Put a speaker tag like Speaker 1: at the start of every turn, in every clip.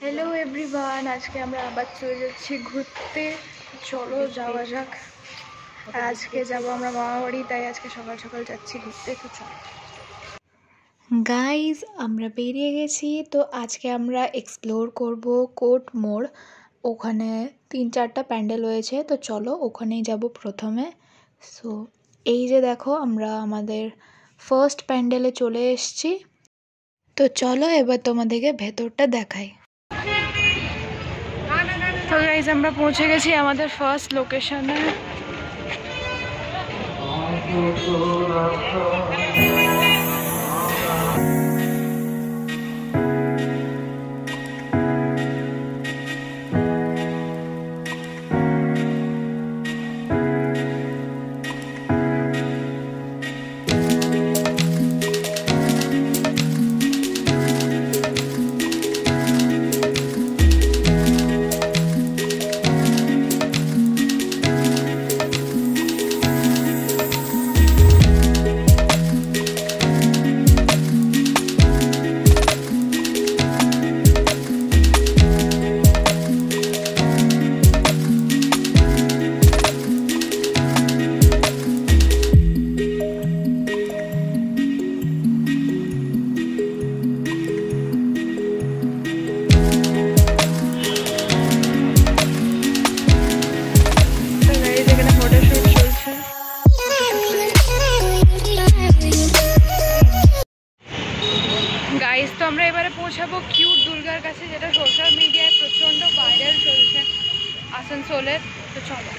Speaker 1: Hello everyone, आज के আমরা আবার চলে যাচ্ছি ঘুরতে। চলো যাওয়া যাক। আজকে যাব আমরা মামাবাড়ি, তাই আজকে সকাল সকাল যাচ্ছি ঘুরতে। তো চলো গাইজ, আমরা বেরিয়ে গেছি। তো আজকে আমরা এক্সপ্লোর করব কোর্ট মোড়। ওখানে 3-4টা প্যান্ডেল রয়েছে, তো চলো ওখানেই যাব প্রথমে। সো এই যে দেখো, আমরা আমাদের ফার্স্ট প্যান্ডেলে চলে এসেছি। তো চলো এবার তোমাদেরকে ভেতরটা দেখাই। তো গাইজ, আমরা পৌঁছে গেছি আমাদের ফার্স্ট লোকেশনে। গাইস, তো আমরা এবারে পৌঁছাবো কিউট দুর্গার কাছে, যেটা সোশ্যাল মিডিয়ায় প্রচণ্ড ভাইরাল চলছে আসানসোলের। তো চলো।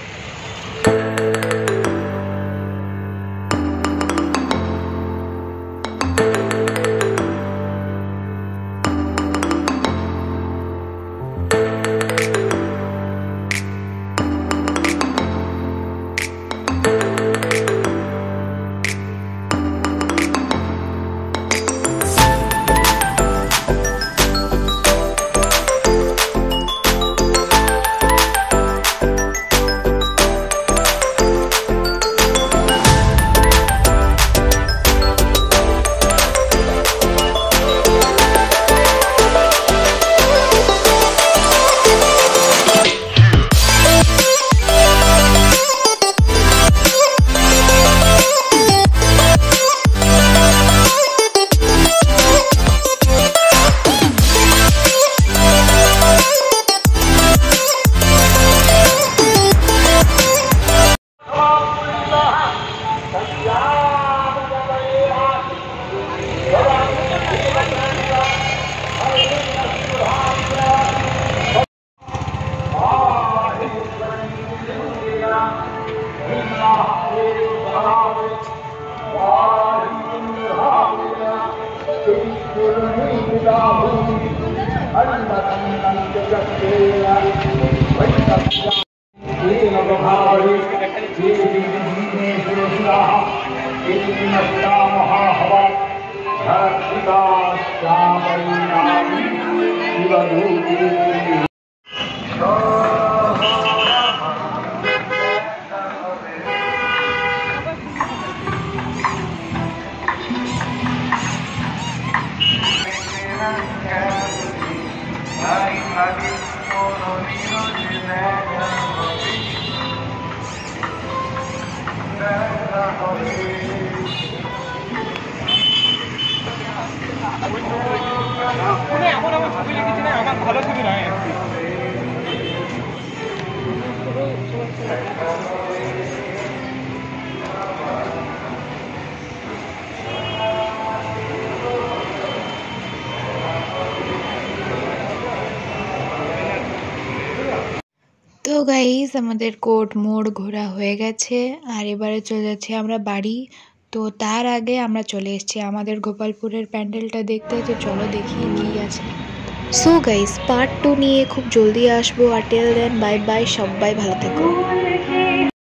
Speaker 1: তো গাইস, আমাদের কোর্ট মোড় ঘোরা হয়ে গেছে, আর এবারে চলে যাচ্ছি আমরা বাড়ি। তো তার আগে আমরা চলে এসেছি আমাদের গোপালপুরের প্যান্ডেলটা দেখতে। তো চলো দেখি কি আছে। সো গাইস, পার্ট 2 নিয়ে খুব জলদি আসবো। আর টিল দেন বাই বাই, সবাই ভালো থেকো।